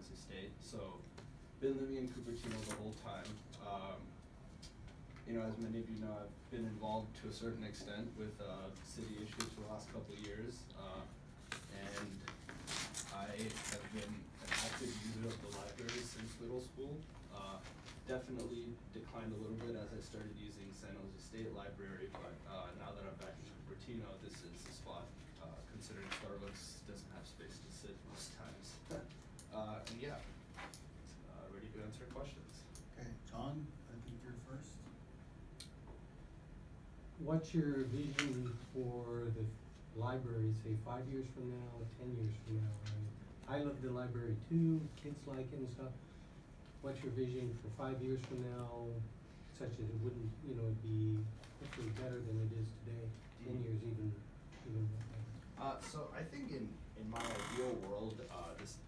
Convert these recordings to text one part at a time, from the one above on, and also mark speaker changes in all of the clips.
Speaker 1: Jose State. So, been living in Cupertino the whole time. You know, as many of you know, I've been involved to a certain extent with city issues for the last couple of years, and I have been an active user of the library since middle school. Definitely declined a little bit as I started using San Jose State Library, but now that I'm back in Cupertino, this is the spot, considering Starbucks doesn't have space to sit most times. And yeah, ready to answer questions.
Speaker 2: Okay, John, I think you're first.
Speaker 3: What's your vision for the library, say 5 years from now, 10 years from now? I love the library too, kids like it and stuff. What's your vision for 5 years from now, such that it wouldn't, you know, be hopefully better than it is today, 10 years even better?
Speaker 1: So I think in my ideal world, the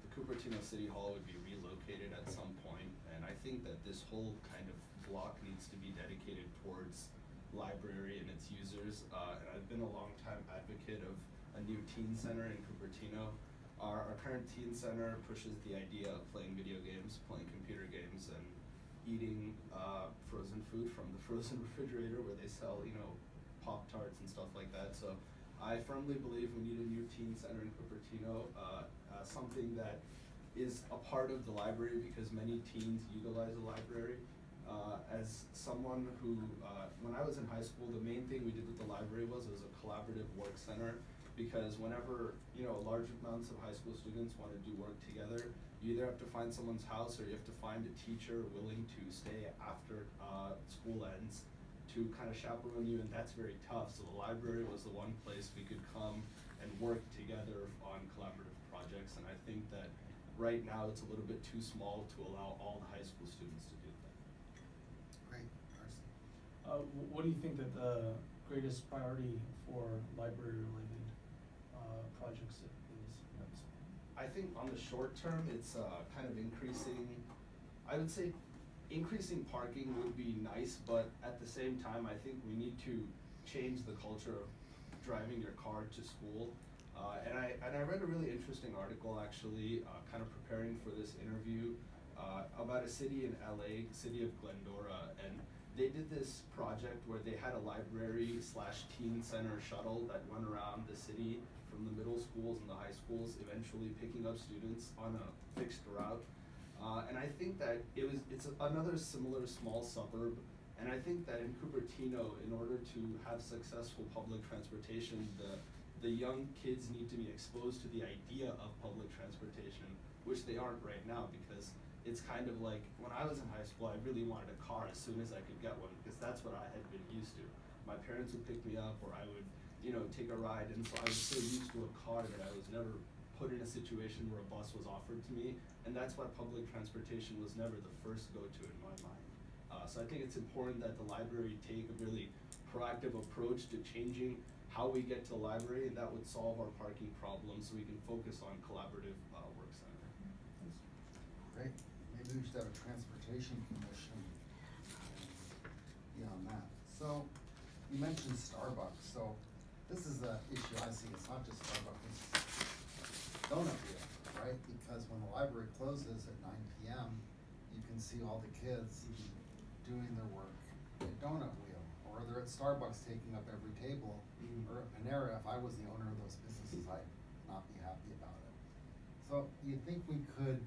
Speaker 1: Cupertino City Hall would be relocated at some point, and I think that this whole kind of block needs to be dedicated towards library and its users. And I've been a long time advocate of a new teen center in Cupertino. Our current teen center pushes the idea of playing video games, playing computer games, and eating frozen food from the frozen refrigerator where they sell, you know, Pop-Tarts and stuff like that. So I firmly believe we need a new teen center in Cupertino, something that is a part of the library because many teens utilize the library. As someone who, when I was in high school, the main thing we did with the library was it was a collaborative work center, because whenever, you know, large amounts of high school students want to do work together, you either have to find someone's house or you have to find a teacher willing to stay after school ends to kind of chaperone you, and that's very tough. So the library was the one place we could come and work together on collaborative projects, and I think that right now it's a little bit too small to allow all the high school students to do that.
Speaker 2: Great, Carson.
Speaker 4: What do you think that the greatest priority for library-related projects is?
Speaker 1: I think on the short term, it's kind of increasing, I would say increasing parking would be nice, but at the same time, I think we need to change the culture of driving your car to school. And I read a really interesting article actually, kind of preparing for this interview, about a city in LA, city of Glendora, and they did this project where they had a library / teen center shuttle that went around the city from the middle schools and the high schools, eventually picking up students on a fixed route. And I think that it's another similar small suburb, and I think that in Cupertino, in order to have successful public transportation, the young kids need to be exposed to the idea of public transportation, which they aren't right now, because it's kind of like, when I was in high school, I really wanted a car as soon as I could get one, because that's what I had been used to. My parents would pick me up, or I would, you know, take a ride, and so I was so used to a car that I was never put in a situation where a bus was offered to me, and that's why public transportation was never the first go-to in my mind. So I think it's important that the library take a really proactive approach to changing how we get to the library, and that would solve our parking problem so we can focus on collaborative work center.
Speaker 2: Great. Maybe we should have a transportation commission on that. So you mentioned Starbucks. So this is an issue I see. It's not just Starbucks, it's donut wheel, right? Because when the library closes at 9 p.m., you can see all the kids doing their work at donut wheel, or they're at Starbucks taking up every table, or at Panera. If I was the owner of those businesses, I'd not be happy about it. So you think we could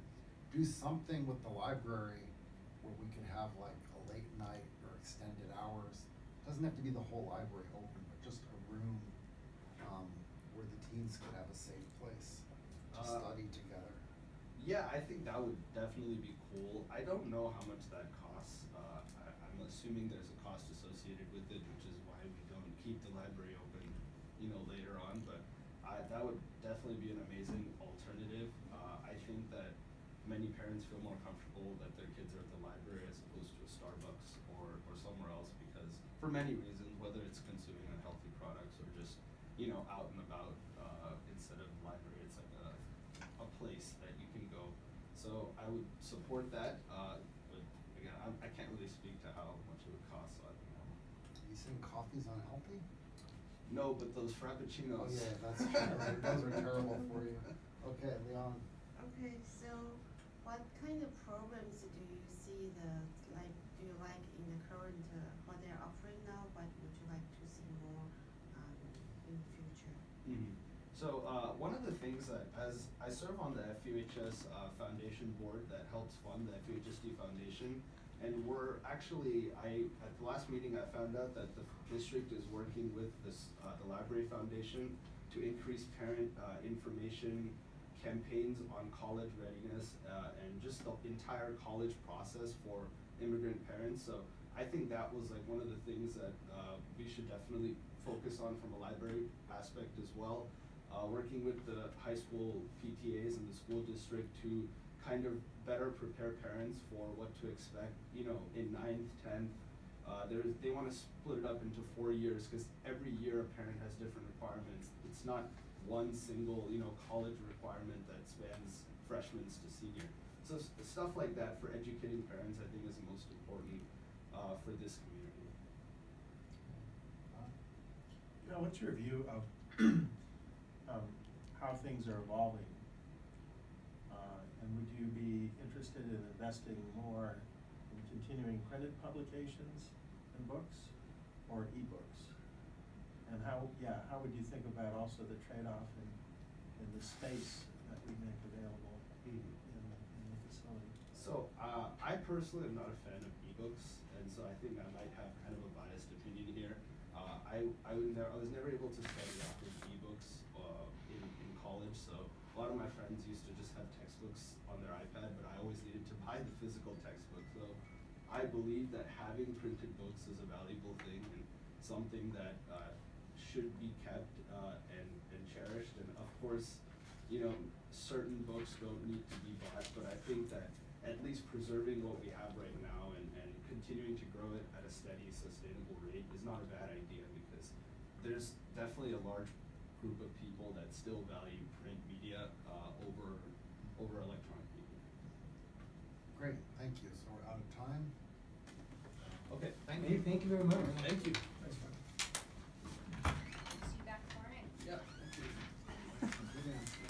Speaker 2: do something with the library where we could have like a late night or extended hours? Doesn't have to be the whole library open, but just a room where the teens could have a safe place to study together.
Speaker 1: Yeah, I think that would definitely be cool. I don't know how much that costs. I'm assuming there's a cost associated with it, which is why we don't keep the library open, you know, later on. But that would definitely be an amazing alternative. I think that many parents feel more comfortable that their kids are at the library as opposed to a Starbucks or somewhere else, because for many reasons, whether it's consuming unhealthy products or just, you know, out and about, instead of library, it's like a place that you can go. So I would support that, but again, I can't really speak to how much it would cost, so I don't know.
Speaker 2: You saying coffee's unhealthy?
Speaker 1: No, but those frappuccinos.
Speaker 2: Oh yeah, that's true. Those are terrible for you. Okay, Leon.
Speaker 5: Okay, so what kind of programs do you see do you like in the current, what they're offering now, what would you like to see more, in the future?
Speaker 1: So one of the things that, as I serve on the FUHS Foundation board that helps fund the FUHSD Foundation, and we're actually, at the last meeting I found out that the district is working with this, the Library Foundation to increase parent information campaigns on college readiness and just the entire college process for immigrant parents. So I think that was like one of the things that we should definitely focus on from a library aspect as well. Working with the high school PTAs and the school district to kind of better prepare parents for what to expect, you know, in 9th, 10th. They want to split it up into 4 years because every year a parent has different requirements. It's not one single, you know, college requirement that spans freshmen to senior. So stuff like that for educating parents, I think, is the most important for this community.
Speaker 6: Now, what's your view of how things are evolving? And would you be interested in investing more in continuing printed publications and books or e-books? And how would you think about also the trade-off in the space that we make available in the facility?
Speaker 1: So I personally am not a fan of ebooks, and so I think I might have kind of a biased opinion here. I was never able to study off of ebooks in college, so a lot of my friends used to just have textbooks on their iPad, but I always needed to buy the physical textbook. So I believe that having printed books is a valuable thing and something that should be kept and cherished. And of course, you know, certain books don't need to be bought, but I think that at least preserving what we have right now and continuing to grow it at a steady, sustainable rate is not a bad idea, because there's definitely a large group of people that still value print media over electronic media.
Speaker 2: Great, thank you. So we're out of time.
Speaker 1: Okay,
Speaker 3: Hey, thank you very much.
Speaker 1: Thank you.
Speaker 6: Thanks, Frank.
Speaker 7: See you back tomorrow night.
Speaker 1: Yeah, thank you.
Speaker 2: Good answer.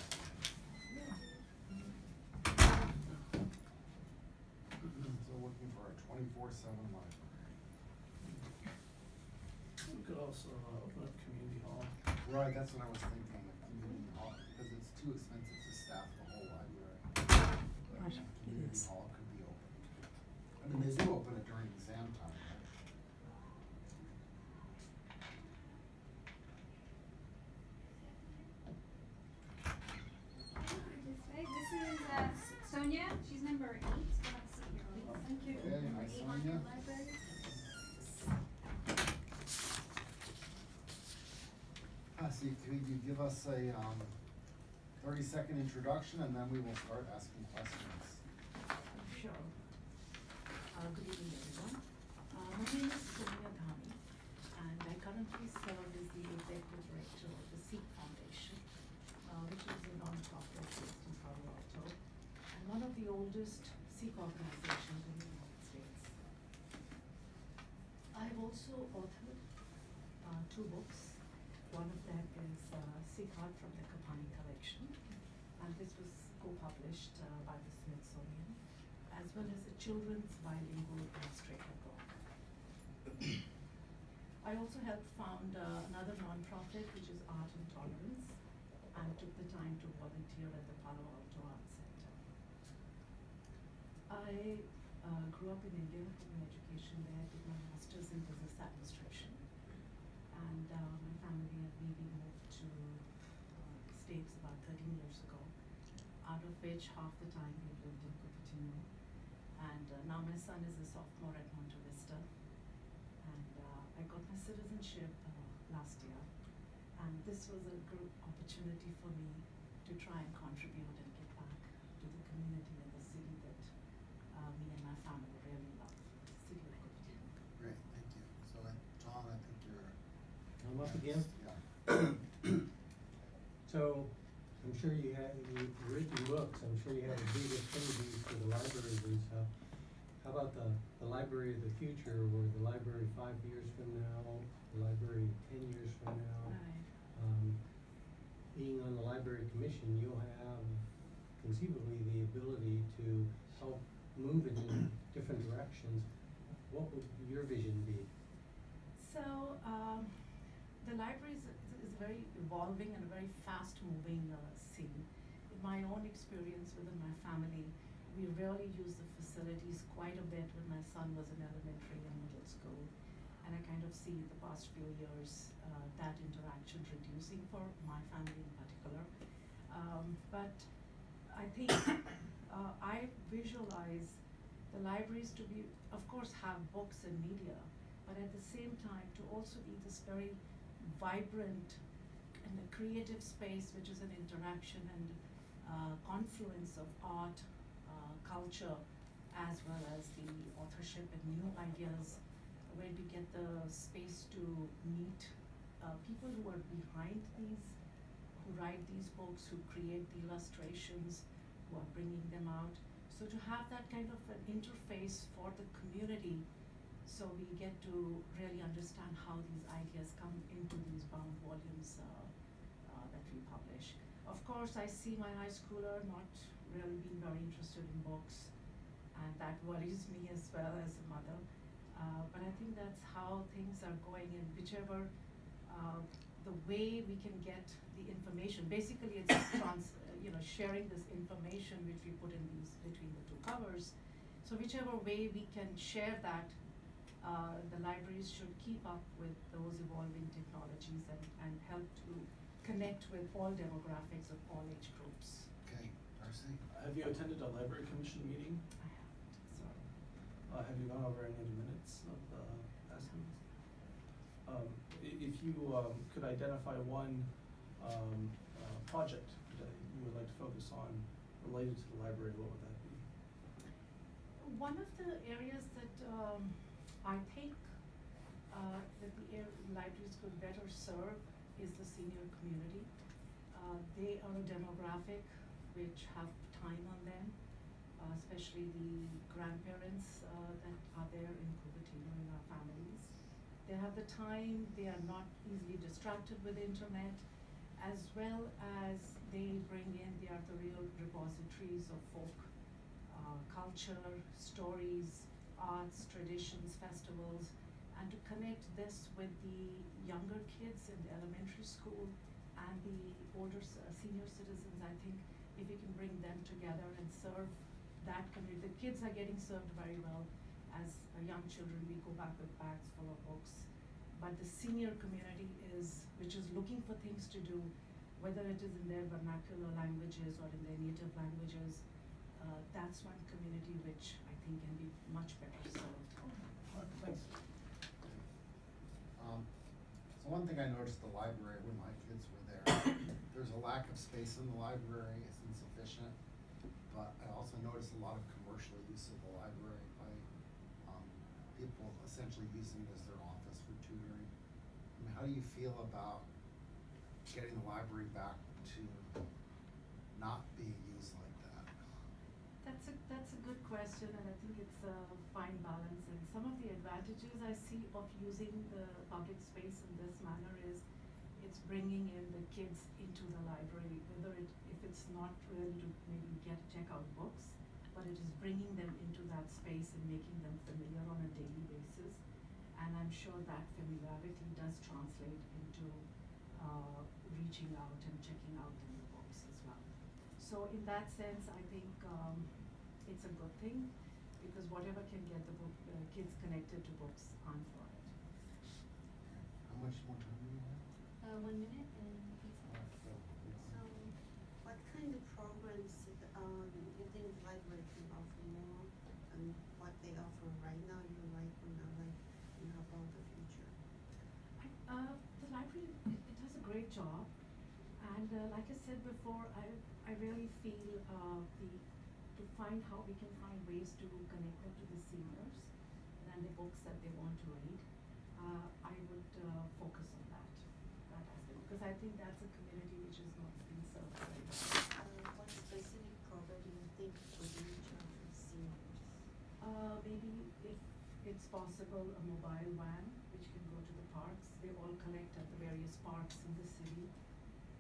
Speaker 2: So looking for a 24/7 library.
Speaker 4: We could also open up community hall.
Speaker 2: Right, that's what I was thinking, the community hall, because it's too expensive to staff the whole library. But
Speaker 8: Right, it
Speaker 2: community
Speaker 8: is.
Speaker 2: hall could be opened. I mean, they do open it during exam time, right?
Speaker 7: This is Sonia, she's number 8. We'll have a seat here. Thank you.
Speaker 2: Okay,
Speaker 7: Number
Speaker 2: hi,
Speaker 7: 8 on
Speaker 2: Sonia.
Speaker 7: your library.
Speaker 2: So could you give us a 30-second introduction, and then we will start asking questions.
Speaker 8: Sure. Good evening, everyone. My name is Sonia Dhami, and I currently serve as the Executive Director of the Sikh Foundation, which is a non-profit based in Palo Alto, and one of the oldest Sikh organizations in the United States. I have also authored 2 books. One of them is Sikh Art from the Kapani collection, and this was co-published by the Smithsonian, as well as a children's bilingual illustrated book. I also helped found another non-profit, which is Art and Tolerance, and took the time to volunteer at the Palo Alto Arts Center. I grew up in India, had my education there, did my master's in business administration, and my family and me, we moved to States about 13 years ago, out of which half the time we lived in Cupertino. And now my son is a sophomore at Monte Vista, and I got my citizenship last year, and this was a good opportunity for me to try and contribute and give back to the community and the city that me and my family really love, the city of Cupertino.
Speaker 2: Great, thank you. So, John, I think you're.
Speaker 3: I'm up again.
Speaker 2: Yeah.
Speaker 3: So, I'm sure you've written books, I'm sure you have a big affinity for the libraries and stuff. How about the library of the future, or the library 5 years from now, the library 10 years from now?
Speaker 8: Right.
Speaker 3: Being on the library commission, you'll have conceivably the ability to help move it in different directions, what would your vision be?
Speaker 8: So, the library is a very evolving and a very fast-moving scene. In my own experience within my family, we really use the facilities quite a bit when my son was in elementary and middle school. And I kind of see the past few years that interaction reducing for my family in particular. But I think I visualize the libraries to be, of course, have books and media, but at the same time to also be this very vibrant and a creative space, which is an interaction and confluence of art, culture, as well as the authorship and new ideas, where we get the space to meet people who are behind these, who write these books, who create the illustrations, who are bringing them out. So to have that kind of an interface for the community, so we get to really understand how these ideas come into these bound volumes that we publish. Of course, I see my high schooler not really being very interested in books, and that worries me as well as a mother. But I think that's how things are going, and whichever the way we can get the information. Basically, it's sharing this information which we put in these between the two covers. So whichever way we can share that, the libraries should keep up with those evolving technologies and help to connect with all demographics of all age groups.
Speaker 2: Okay, Darcy?
Speaker 4: Have you attended a library commission meeting?
Speaker 8: I haven't, sorry.
Speaker 4: Have you gone over any of the minutes of the past meetings? If you could identify one project that you would like to focus on related to the library, what would that be?
Speaker 8: One of the areas that I think that the libraries could better serve is the senior community. They are a demographic which have time on them, especially the grandparents that are there in Cupertino in our families. They have the time, they are not easily distracted with the internet, as well as they are the real repositories of folk culture, stories, arts, traditions, festivals, and to connect this with the younger kids in the elementary school and the older senior citizens. I think if we can bring them together and serve that community, the kids are getting served very well. As young children, we go back with bags full of books, but the senior community which is looking for things to do, whether it is in their vernacular languages or in their native languages, that's one community which I think can be much better served.
Speaker 4: Thanks.
Speaker 2: So one thing I noticed at the library when my kids were there, there's a lack of space in the library, it's insufficient. But I also noticed a lot of commercial use of the library by people essentially using it as their office for tutoring. I mean, how do you feel about getting the library back to not being used like that?
Speaker 8: That's a good question, and I think it's a fine balance. And some of the advantages I see of using the public space in this manner is it's bringing in the kids into the library, if it's not really to maybe check out books, but it is bringing them into that space and making them familiar on a daily basis. And I'm sure that familiarity does translate into reaching out and checking out the new books as well. So in that sense, I think it's a good thing, because whatever can get the kids connected to books, I'm for it.
Speaker 2: How much more time do you have?
Speaker 5: 1 minute and
Speaker 2: So,
Speaker 5: so, what kind of programs you think the library can offer more, and what they offer right now you like or not like, and how about the future?
Speaker 8: The library, it does a great job, and like I said before, I really feel to find how we can find ways to connect them to the seniors and the books that they want to read. I would focus on that aspect, because I think that's a community which is not being served very well.
Speaker 5: What specific program do you think would reach out to seniors?
Speaker 8: Maybe if it's possible, a mobile van which can go to the parks. They all collect at the various parks in the city.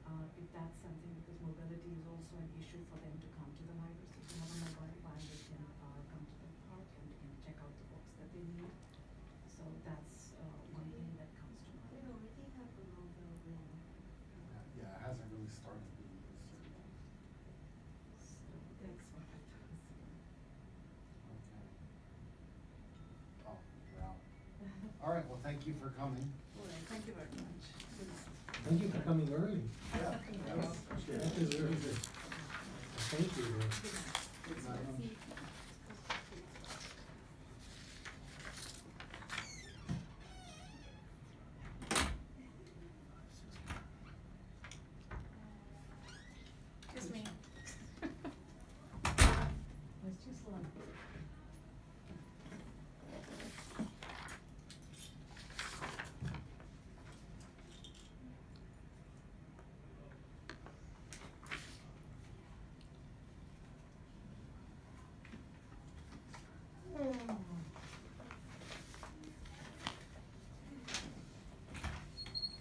Speaker 8: if that's something, because mobility is also an issue for them to come to the library. So if you have a mobile van, they can come to the park and they can check out the books that they need. So that's one thing that comes to
Speaker 5: We
Speaker 8: mind.
Speaker 5: already have a mobile van.
Speaker 2: Yeah, it hasn't really started being used yet.
Speaker 8: So that's what I was.
Speaker 2: Okay. Oh, you're out. All right, well, thank you for coming.
Speaker 8: All right, thank you very much.
Speaker 3: Thank you for coming early.
Speaker 6: Yeah.
Speaker 3: That deserves a thank you there.
Speaker 2: Good night.
Speaker 7: Just me.
Speaker 8: Let's just learn.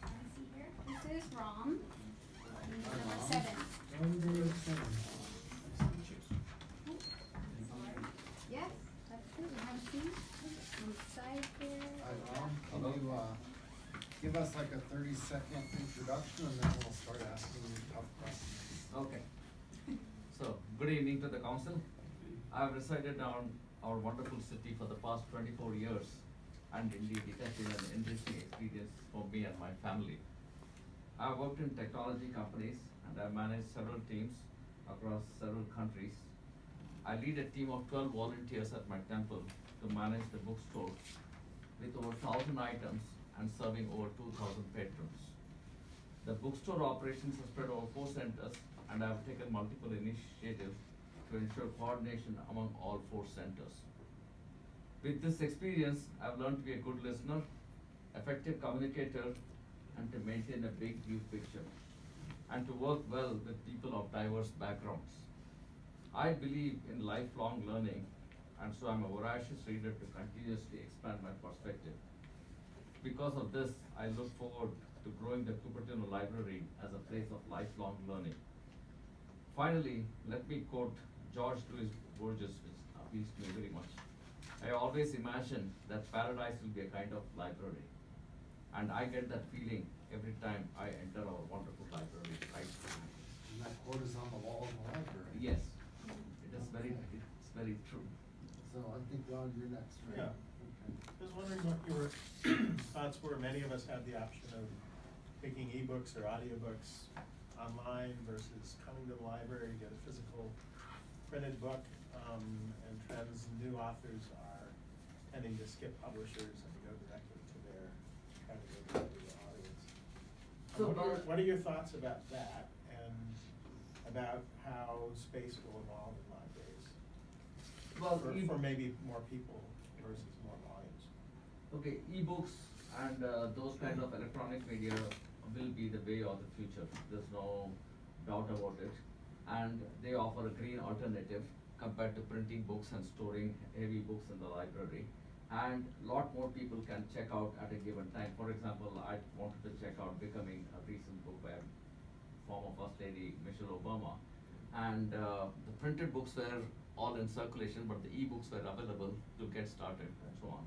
Speaker 7: Can I see here? This is Rom. Number
Speaker 2: Rom.
Speaker 7: 7.
Speaker 3: Number 7.
Speaker 7: Yes, that's good. We have a seat on the side there.
Speaker 2: Hi, Ron. Can you, give us like a 30-second introduction and then we'll start asking you tough questions.
Speaker 9: Okay. So, good evening to the council. I've resided on our wonderful city for the past 24 years, and indeed it has been an enriching experience for me and my family. I've worked in technology companies and I've managed several teams across several countries. I lead a team of 12 volunteers at my temple to manage the bookstore with over 1,000 items and serving over 2,000 patrons. The bookstore operations are spread over 4 centers, and I have taken multiple initiatives to ensure coordination among all 4 centers. With this experience, I've learned to be a good listener, effective communicator, and to maintain a big view picture, and to work well with people of diverse backgrounds. I believe in lifelong learning, and so I'm a voracious reader to continuously expand my perspective. Because of this, I look forward to growing the Cupertino Library as a place of lifelong learning. Finally, let me quote George Louis Borges, which appeals to me very much. I always imagine that paradise will be a kind of library, and I get that feeling every time I enter our wonderful library. Right?
Speaker 2: And that quote is on the wall of the library.
Speaker 9: Yes, it's very true.
Speaker 2: So I think, Ron, you're next, right?
Speaker 6: Yeah.
Speaker 2: Okay.
Speaker 6: I was wondering what your thoughts were. Many of us have the option of picking ebooks or audiobooks online versus coming to the library to get a physical printed book. And trends, new authors are tending to skip publishers and go directly to their, trying to go directly to the audience.
Speaker 9: So
Speaker 6: What are your thoughts about that and about how space will evolve in libraries?
Speaker 9: Well,
Speaker 6: For maybe more people versus more volumes.
Speaker 9: Okay, ebooks and those kind of electronic media will be the way of the future. There's no doubt about it. And they offer a green alternative compared to printing books and storing heavy books in the library. And lot more people can check out at a given time. For example, I wanted to check out Becoming, a recent book by former First Lady Michelle Obama. And the printed books were all in circulation, but the e-books were available to get started and so on.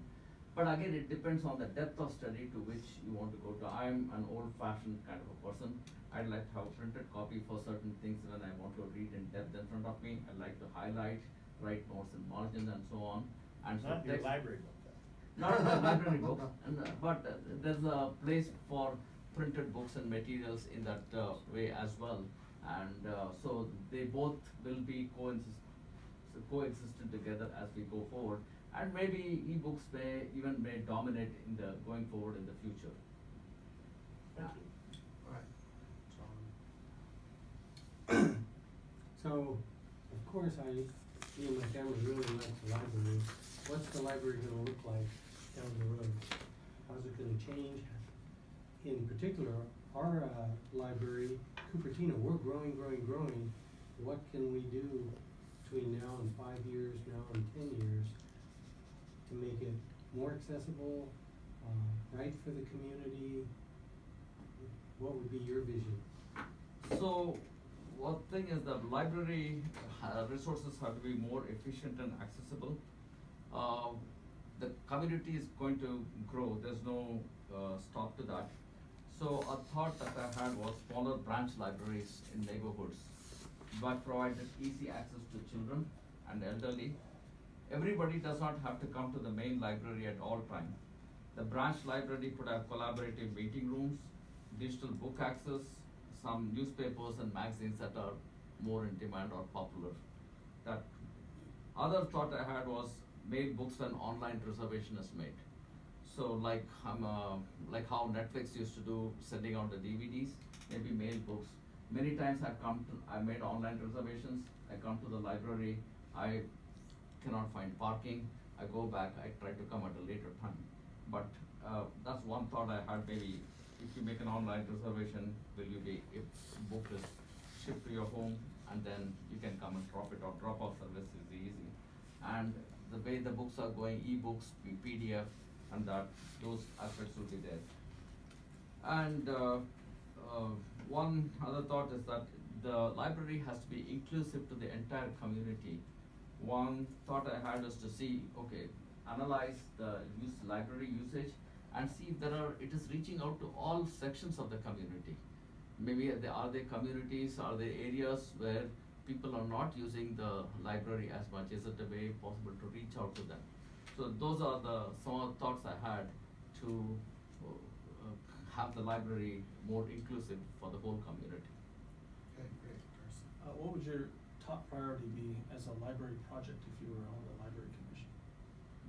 Speaker 9: But again, it depends on the depth of study to which you want to go to. I'm an old-fashioned kind of a person. I'd like to have a printed copy for certain things when I want to read in depth in front of me. I'd like to highlight, write notes in margin and so on. And so
Speaker 6: Not your
Speaker 9: text-
Speaker 6: library book though.
Speaker 9: Not the library book, but there's a place for printed books and materials in that way as well. And so they both will be coexistent together as we go forward. And maybe ebooks may dominate in the going forward in the future.
Speaker 6: Thank you.
Speaker 2: All right.
Speaker 3: So, of course, me and my family really like the library. What's the library gonna look like down the road? How's it gonna change? In particular, our library, Cupertino, we're growing. What can we do between now and 5 years, now and 10 years to make it more accessible, right for the community? What would be your vision?
Speaker 9: So, one thing is the library resources have to be more efficient and accessible. The community is going to grow, there's no stop to that. So a thought that I had was smaller branch libraries in neighborhoods, but provided easy access to children and elderly. Everybody does not have to come to the main library at all time. The branch library could have collaborative meeting rooms, digital book access, some newspapers and magazines that are more in demand or popular. That other thought I had was mail books when online reservation is made. So like like how Netflix used to do sending out the DVDs, maybe mail books. Many times I made online reservations, I come to the library, I cannot find parking, I go back, I try to come at a later time. But that's one thought I had, maybe if you make an online reservation, if book is shipped to your home and then you can come and drop it, or drop off service is easy. And the way the books are going, e-books, PDF, and those aspects will be there. And one other thought is that the library has to be inclusive to the entire community. One thought I had is to see, analyze the library usage and see if it is reaching out to all sections of the community. Maybe are there communities, are there areas where people are not using the library as much? Is it a way possible to reach out to them? So those are some of the thoughts I had to have the library more inclusive for the whole community.
Speaker 2: Okay, great, Carson.
Speaker 4: What would your top priority be as a library project if you were on the library commission?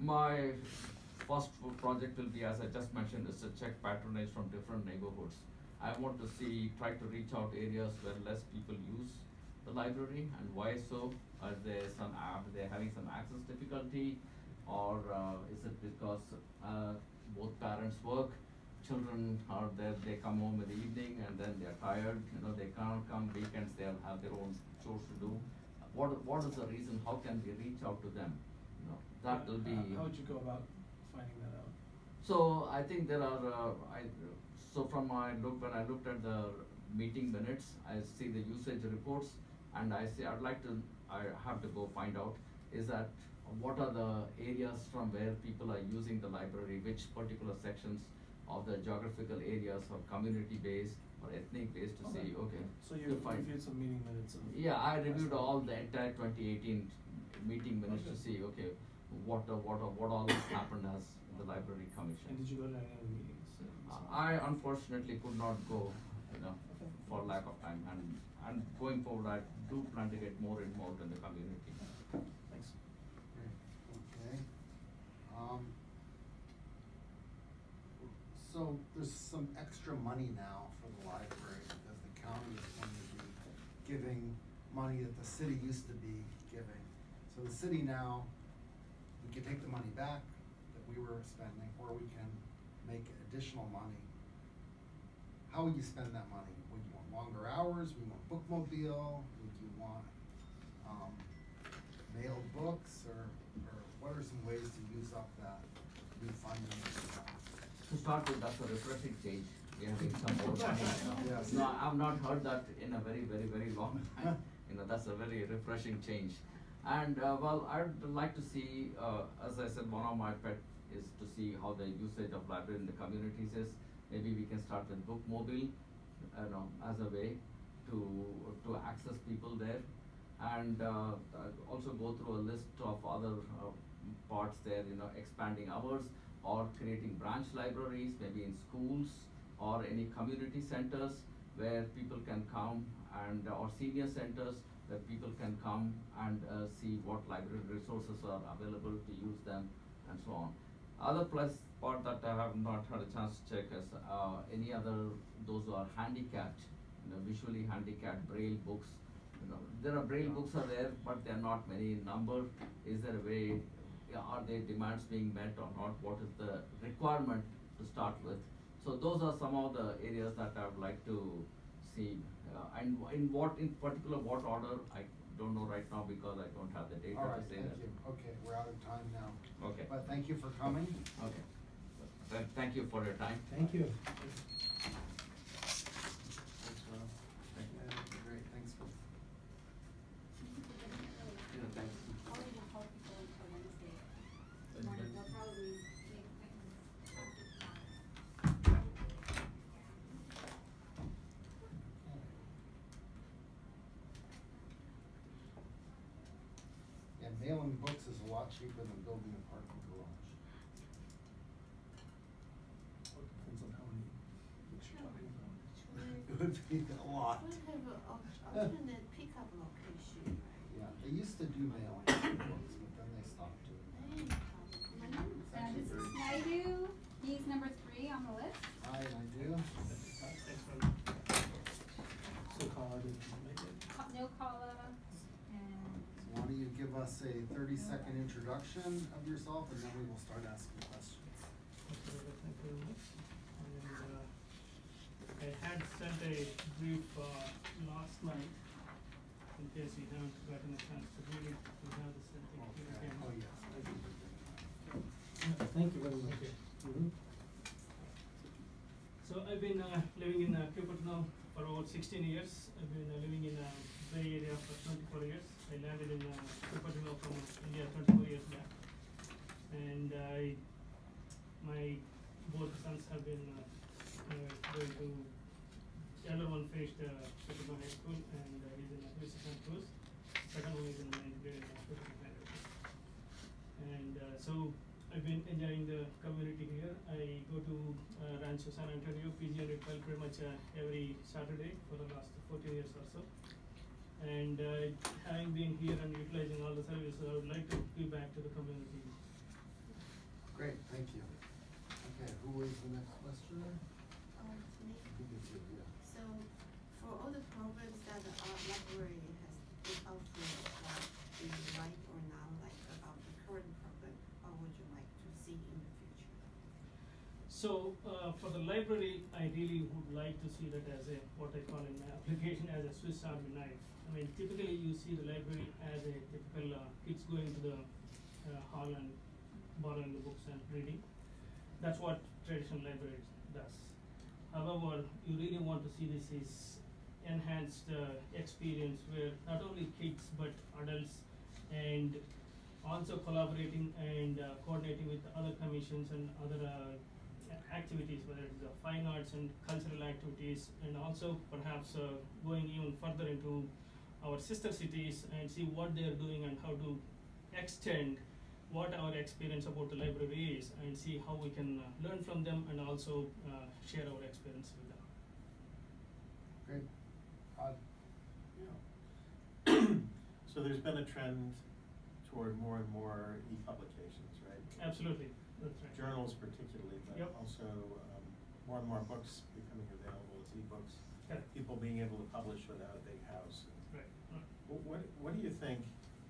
Speaker 9: My first project will be, as I just mentioned, is to check patronage from different neighborhoods. I want to try to reach out areas where less people use the library, and why so? Are they having some access difficulty, or is it because both parents work, children are there, they come home in the evening and then they're tired, they can't come weekends, they'll have their own chores to do. What is the reason? How can we reach out to them? That will be.
Speaker 4: How would you go about finding that out?
Speaker 9: So I think there are, when I looked at the meeting minutes, I see the usage reports, and I have to go find out, is that what are the areas from where people are using the library, which particular sections of the geographical areas, or community based or ethnic based, to see,
Speaker 4: So you reviewed some meeting minutes of.
Speaker 9: Yeah, I reviewed all the entire 2018 meeting minutes to see, what all has happened as the library commission.
Speaker 4: And did you go to any of the meetings?
Speaker 9: I unfortunately could not go, for lack of time, and going forward, I do plan to get more involved in the community.
Speaker 4: Thanks.
Speaker 2: Great, okay. So there's some extra money now for the library because the county is going to be giving money that the city used to be giving. So the city now, we can take the money back that we were spending, or we can make additional money. How would you spend that money? Would you want longer hours? Would you want bookmobile? Would you want mailed books, or what are some ways to use up that new funding?
Speaker 9: To start with, that's a refreshing change. We are having some more money.
Speaker 2: Yes.
Speaker 9: No, I've not heard that in a very, very, very long time. That's a very refreshing change. And I'd like to see, as I said, one of my pet is to see how the usage of library in the communities is. Maybe we can start with bookmobile, as a way to access people there, and also go through a list of other parts there. Expanding hours, or creating branch libraries, maybe in schools or any community centers where people can come, and or senior centers where people can come and see what library resources are available to use them, and so on. Other plus part that I have not had a chance to check is any other, those who are handicapped, visually handicapped, braille books. There are braille books are there, but they are not many in number. Is there a way? Are their demands being met or not? What is the requirement to start with? So those are some of the areas that I would like to see, and in particular what order, I don't know right now because I don't have the data
Speaker 2: All right,
Speaker 9: to say
Speaker 2: thank
Speaker 9: that.
Speaker 2: you. Okay, we're out of time now.
Speaker 9: Okay.
Speaker 2: But thank you for coming.
Speaker 9: Okay. Thank you for your time.
Speaker 3: Thank you.
Speaker 4: Thanks, Ron.
Speaker 9: Thank you.
Speaker 4: And
Speaker 2: mailing books is a lot cheaper than building a parking garage.
Speaker 4: Well, it depends on how many books you're talking about.
Speaker 2: It would be a lot.
Speaker 5: We have an alternate pickup location, right?
Speaker 2: Yeah, they used to do mailing books, but then they stopped doing
Speaker 5: Hey,
Speaker 2: that.
Speaker 7: This is Naidu, he's number 3 on the list.
Speaker 2: Hi, I do.
Speaker 4: Thanks very much. So Carla didn't make it.
Speaker 7: No Kala, and
Speaker 2: So why don't you give us a 30-second introduction of yourself, and then we will start asking questions.
Speaker 10: Okay, thank you very much. And I had sent a brief last night, in case you haven't gotten a chance to read it, we have the same thing here again.
Speaker 2: Oh, yes, I do.
Speaker 3: Thank you very much.
Speaker 10: Okay.
Speaker 3: Mhm.
Speaker 10: So I've been living in Cupertino for over 16 years. I've been living in Bay Area for 24 years. I landed in Cupertino from India 24 years back. And my both sons have been going to, the elder one finished Cupertino High School and he's in acquisition course. Second one is in 9th grade in Cupertino Planning Commission. And so I've been enjoying the community here. I go to Rancho San Antonio, PG112 pretty much every Saturday for the last 14 years or so. And having been here and utilizing all the services, I would like to give back to the community.
Speaker 2: Great, thank you. Okay, who is the next questioner?
Speaker 5: It's me.
Speaker 2: I think it's you, yeah.
Speaker 5: So, for all the programs that our library has been offering, do you like or not like about the current program, or would you like to see in the future?
Speaker 10: So for the library, I really would like to see that as a, what I call in my application as a Swiss Army knife. I mean, typically you see the library as a typical kids going to the hall and borrowing the books and reading. That's what traditional library does. However, you really want to see this is enhanced experience where not only kids but adults and also collaborating and coordinating with other commissions and other activities, whether it is fine arts and cultural activities, and also perhaps going even further into our sister cities and see what they are doing and how to extend what our experience about the library is and see how we can learn from them and also share our experience with them.
Speaker 2: Great.
Speaker 6: Yeah. So there's been a trend toward more and more e-publications, right?
Speaker 10: Absolutely, that's right.
Speaker 6: Journals particularly, but
Speaker 10: Yep.
Speaker 6: also more and more books becoming available as e-books.
Speaker 10: Correct.
Speaker 6: People being able to publish without a big house.
Speaker 10: Right.
Speaker 6: What do you think,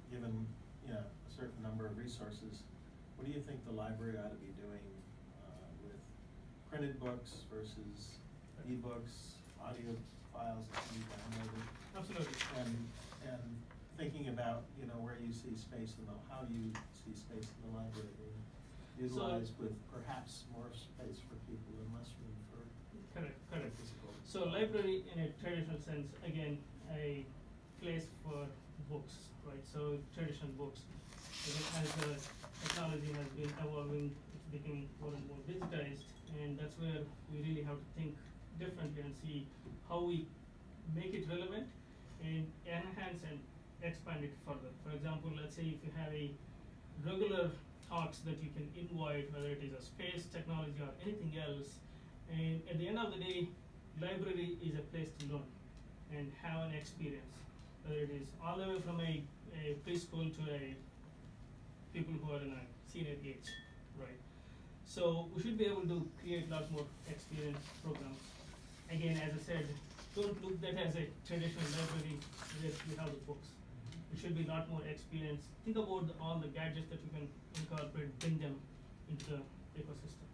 Speaker 6: given, you know, a certain number of resources, what do you think the library ought to be doing with printed books versus e-books, audio files that can be downloaded?
Speaker 10: Absolutely.
Speaker 6: And thinking about, you know, where you see space in the, how do you see space in the library being utilized with perhaps more space for people and less room for
Speaker 10: Correct.
Speaker 6: physical.
Speaker 10: So library in a traditional sense, again, a place for books, right? So traditional books. As the technology has been evolving, it's becoming more and more digitized, and that's where we really have to think differently and see how we make it relevant and enhance and expand it further. For example, let's say if you have a regular talks that you can invite, whether it is a space, technology, or anything else, and at the end of the day, library is a place to learn and have an experience, whether it is all the way from a preschool to a people who are in a senior age, right? So we should be able to create a lot more experience programs. Again, as I said, don't look that as a traditional library where you have the books. It should be a lot more experience. Think about all the gadgets that you can incorporate, bring them into the ecosystem.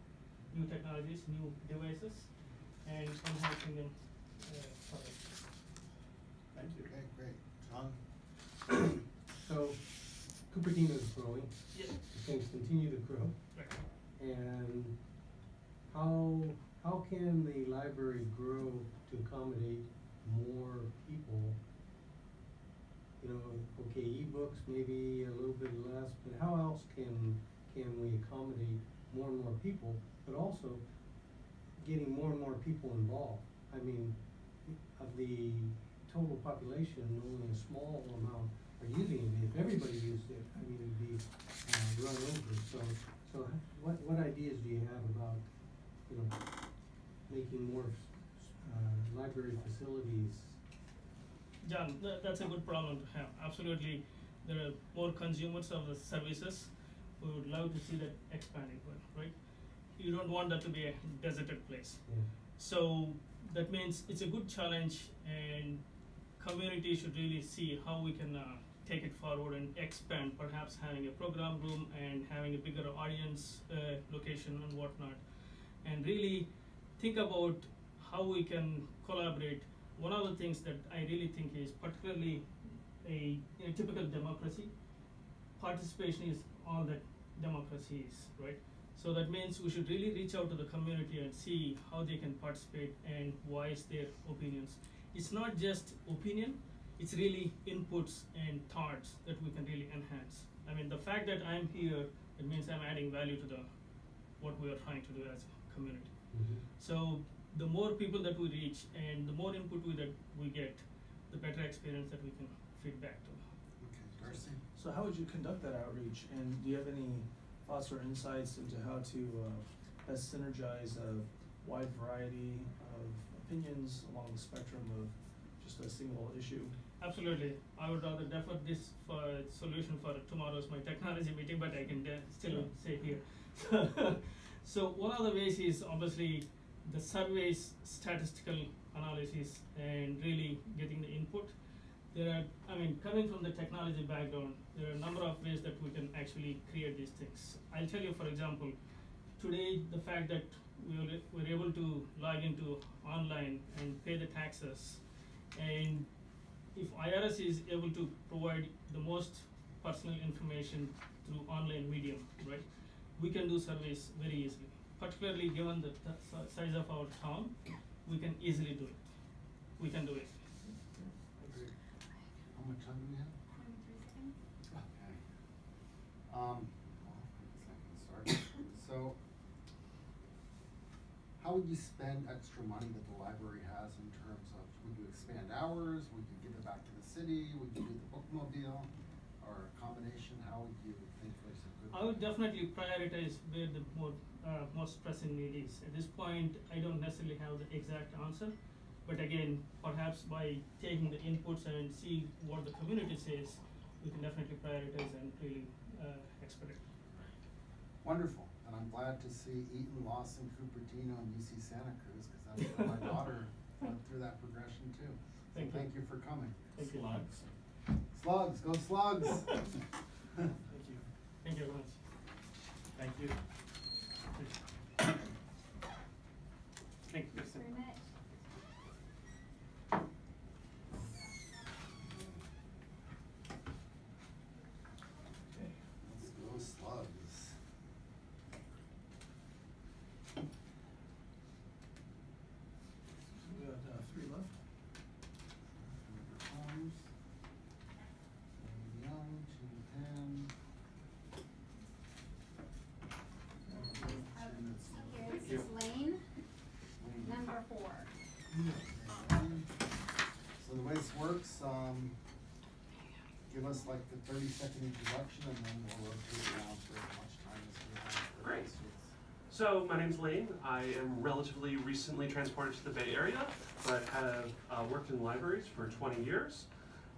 Speaker 10: New technologies, new devices, and enhancing them further.
Speaker 6: Thank you.
Speaker 2: Okay, great. John?
Speaker 3: So Cupertino is growing.
Speaker 10: Yeah.
Speaker 3: Things continue to grow.
Speaker 10: Right.
Speaker 3: And how can the library grow to accommodate more people? You know, okay, ebooks maybe a little bit less, but how else can we accommodate more and more people, but also getting more and more people involved? I mean, of the total population, only a small amount are using it. If everybody used it, I mean, it'd be, run over. So what ideas do you have about, you know, making more, library facilities?
Speaker 10: John, that's a good problem to have. Absolutely, there are more consumers of the services. We would love to see that expanding, right? You don't want that to be a deserted place.
Speaker 3: Yeah.
Speaker 10: So that means it's a good challenge, and community should really see how we can take it forward and expand, perhaps having a program room and having a bigger audience location and whatnot, and really think about how we can collaborate. One of the things that I really think is particularly in a typical democracy, participation is all that democracy is, right? So that means we should really reach out to the community and see how they can participate and voice their opinions. It's not just opinion, it's really inputs and thoughts that we can really enhance. I mean, the fact that I'm here, it means I'm adding value to what we are trying to do as a community.
Speaker 3: Mhm.
Speaker 10: So the more people that we reach and the more input that we get, the better experience that we can feed back to.
Speaker 2: Okay, Darcy?
Speaker 4: So how would you conduct that outreach, and do you have any thoughts or insights into how to best synergize a wide variety of opinions along the spectrum of just a single issue?
Speaker 10: Absolutely. I would rather defer this for a solution for tomorrow's my technology meeting, but I can still say here. So one of the ways is obviously the surveys, statistical analysis, and really getting the input. There are, I mean, coming from the technology background, there are a number of ways that we can actually create these things. I'll tell you, for example, today the fact that we're able to log into online and pay the taxes, and if IRS is able to provide the most personal information through online medium, right, we can do surveys very easily. Particularly given the size of our town, we can easily do it. We can do it.
Speaker 2: Agreed. How much time do we have?
Speaker 7: 23 seconds.
Speaker 2: Okay. Well, I guess I can start. So, how would you spend extra money that the library has in terms of, would you expand hours, would you give it back to the city, would you do the bookmobile, or a combination? How would you think was a good?
Speaker 10: I would definitely prioritize where the most pressing need is. At this point, I don't necessarily have the exact answer, but again, perhaps by taking the inputs and see what the community says, we can definitely prioritize and really expedite.
Speaker 2: Wonderful, and I'm glad to see Eaton, Lawson, Cupertino, and UC Santa Cruz, because that's where my daughter went through that progression too. So
Speaker 10: Thank you.
Speaker 2: thank you for coming.
Speaker 10: Thank you.
Speaker 2: Slugs, go Slugs!
Speaker 4: Thank you.
Speaker 10: Thank you very much.
Speaker 6: Thank you.
Speaker 10: Thank you.
Speaker 7: Thanks very much.
Speaker 4: Okay.
Speaker 2: Let's go Slugs.
Speaker 4: We got 3 left.
Speaker 2: Holmes, Young, Qin Pan.
Speaker 7: Here, this is Lane, number 4.
Speaker 2: So the way this works, give us like the 30-second introduction, and then we'll rotate around for as much time as we have for
Speaker 11: Great.
Speaker 2: questions.
Speaker 11: So my name's Lane. I am relatively recently transported to the Bay Area, but have worked in libraries for 20 years,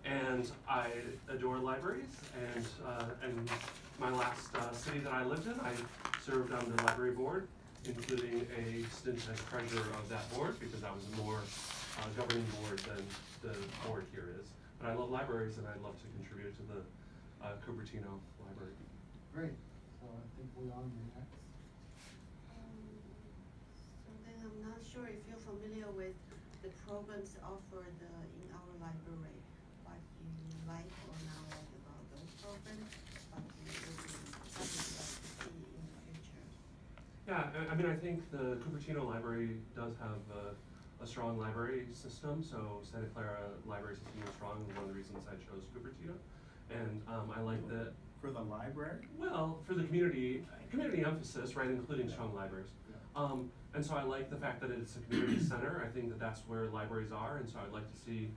Speaker 11: and I adore libraries. And my last city that I lived in, I served on the library board, including a stint as treasurer of that board, because that was a more governing board than the board here is. But I love libraries, and I love to contribute to the Cupertino Library.
Speaker 2: Great, so I think we're on the next.
Speaker 5: So then I'm not sure if you're familiar with the programs offered in our library, what you like or not like about those programs, what you would like to see in the future.
Speaker 11: Yeah, I mean, I think the Cupertino Library does have a strong library system, so Santa Clara library system is strong, one of the reasons I chose Cupertino. And I like that,
Speaker 6: For the library?
Speaker 11: well, for the community emphasis, right, including strong libraries. And so I like the fact that it's a community center. I think that that's where libraries are, and so I'd like to see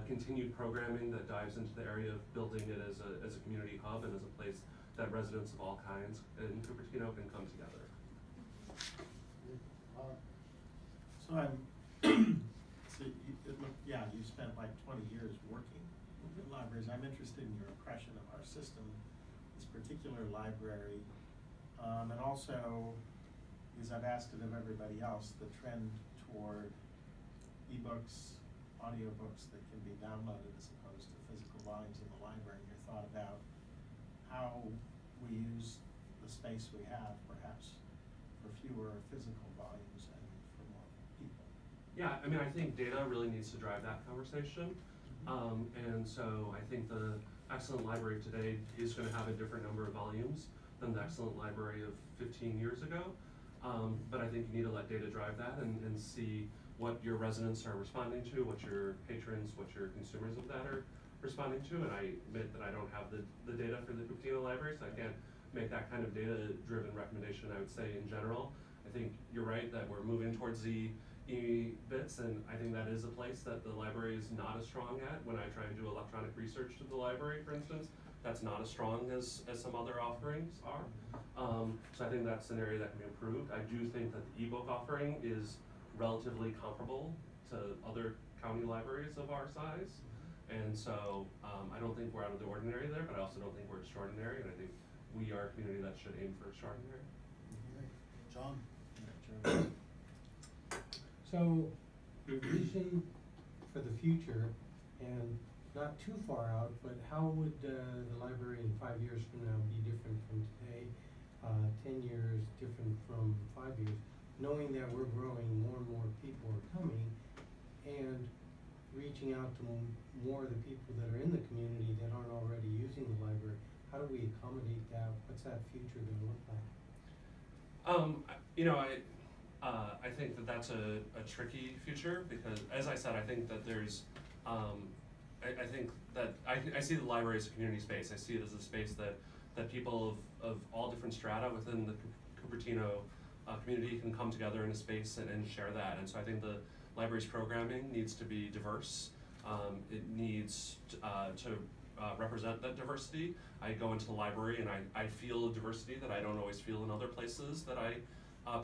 Speaker 11: continued programming that dives into the area of building it as a community hub and as a place that residents of all kinds in Cupertino can come together.
Speaker 6: So I'm, so you spent like 20 years working in libraries. I'm interested in your impression of our system, this particular library, and also, because I've asked it of everybody else, the trend toward ebooks, audiobooks that can be downloaded as opposed to physical volumes in the library. Your thought about how we use the space we have, perhaps for fewer physical volumes and for more people.
Speaker 11: Yeah, I mean, I think data really needs to drive that conversation. And so I think the excellent library today is going to have a different number of volumes than the excellent library of 15 years ago. But I think you need to let data drive that and see what your residents are responding to, what your patrons, what your consumers of that are responding to. And I admit that I don't have the data for the Cupertino library, so I can't make that kind of data-driven recommendation. I would say in general, I think you're right that we're moving towards the e-bits, and I think that is a place that the library is not as strong at. When I try and do electronic research to the library, for instance, that's not as strong as some other offerings are. So I think that's an area that can be improved. I do think that the ebook offering is relatively comparable to other county libraries of our size. And so I don't think we're out of the ordinary there, but I also don't think we're extraordinary, and I think we are a community that should aim for extraordinary.
Speaker 2: John?
Speaker 3: So, your vision for the future, and not too far out, but how would the library in 5 years from now be different from today? 10 years different from 5 years, knowing that we're growing, more and more people are coming, and reaching out to more of the people that are in the community that aren't already using the library. How do we accommodate that? What's that future gonna look like?
Speaker 11: You know, I think that that's a tricky future because, as I said, I think that there's, I think that I see the library as a community space. I see it as a space that people of all different strata within the Cupertino community can come together in a space and share that. And so I think the library's programming needs to be diverse. It needs to represent that diversity. I go into the library and I feel a diversity that I don't always feel in other places that I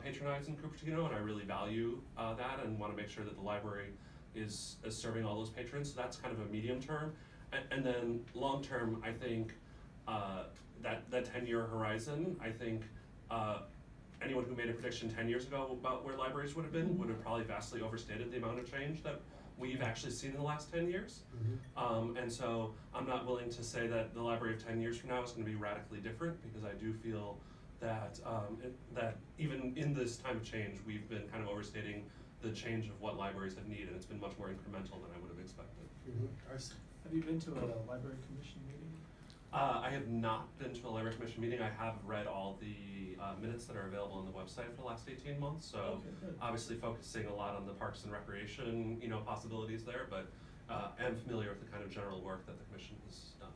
Speaker 11: patronize in Cupertino, and I really value that and want to make sure that the library is serving all those patrons. So that's kind of a medium term. And then long term, I think that 10-year horizon, I think anyone who made a prediction 10 years ago about where libraries would have been would have probably vastly overstated the amount of change that we've actually seen in the last 10 years. And so I'm not willing to say that the library of 10 years from now is going to be radically different, because I do feel that that even in this time of change, we've been kind of overstating the change of what libraries have needed. It's been much more incremental than I would have expected.
Speaker 4: Have you been to a library commission meeting?
Speaker 11: I have not been to a library commission meeting. I have read all the minutes that are available on the website for the last 18 months. So
Speaker 4: Okay, good.
Speaker 11: obviously focusing a lot on the parks and recreation, possibilities there, but am familiar with the kind of general work that the commission has done.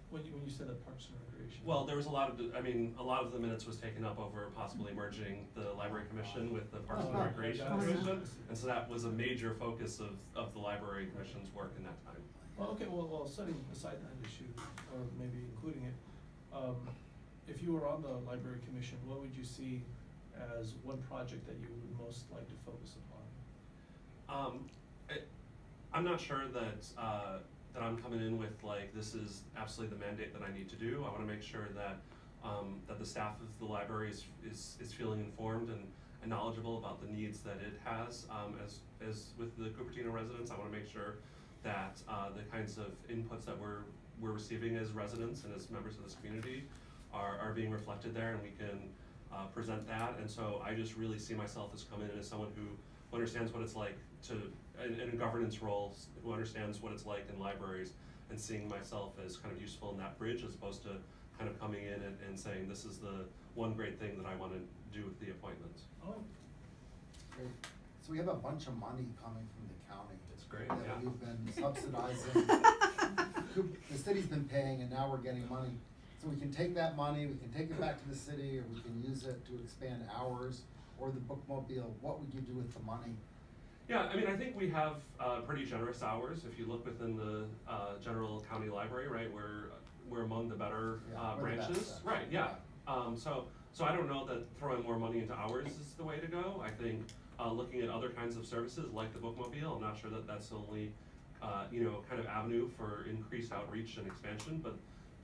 Speaker 4: When you said that Parks and Recreation?
Speaker 11: Well, there was a lot of the minutes was taken up over possibly merging the library commission with the Parks and Recreation Commission. And so that was a major focus of the library commission's work in that time.
Speaker 4: Well, okay, well, setting aside that issue, or maybe including it, if you were on the library commission, what would you see as one project that you would most like to focus upon?
Speaker 11: I'm not sure that I'm coming in with this is absolutely the mandate that I need to do. I want to make sure that that the staff of the library is feeling informed and knowledgeable about the needs that it has. As with the Cupertino residents, I want to make sure that the kinds of inputs that we're receiving as residents and as members of this community are being reflected there, and we can present that. And so I just really see myself as coming in as someone who understands what it's like in a governance role, who understands what it's like in libraries, and seeing myself as kind of useful in that bridge, as opposed to kind of coming in and saying this is the one great thing that I want to do with the appointments.
Speaker 4: Oh,
Speaker 2: Great. So we have a bunch of money coming from the county.
Speaker 11: It's great,
Speaker 2: That
Speaker 11: yeah.
Speaker 2: we've been subsidizing. The city's been paying, and now we're getting money. So we can take that money, we can take it back to the city, or we can use it to expand hours, or the bookmobile. What would you do with the money?
Speaker 11: Yeah, I mean, I think we have pretty generous hours. If you look within the general county library, right, we're among the better
Speaker 2: Yeah, we're the
Speaker 11: branches.
Speaker 2: best.
Speaker 11: Right, yeah. So I don't know that throwing more money into hours is the way to go. I think looking at other kinds of services like the bookmobile, I'm not sure that that's the only kind of avenue for increased outreach and expansion, but